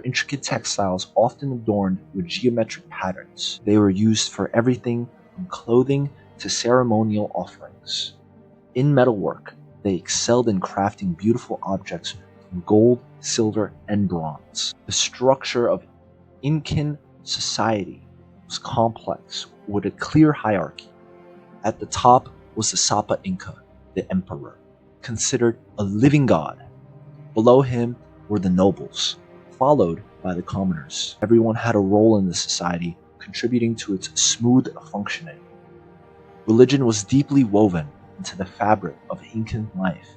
Intricate textiles often adorned with geometric patterns. They were used for everything from clothing to ceremonial offerings. In metalwork, they excelled in crafting beautiful objects from gold, silver, and bronze. The structure of Incan society was complex with a clear hierarchy. At the top was the Sapa Inca, the emperor, considered a living god. Below him were the nobles, followed by the commoners. Everyone had a role in the society, contributing to its smooth functioning. Religion was deeply woven into the fabric of Incan life.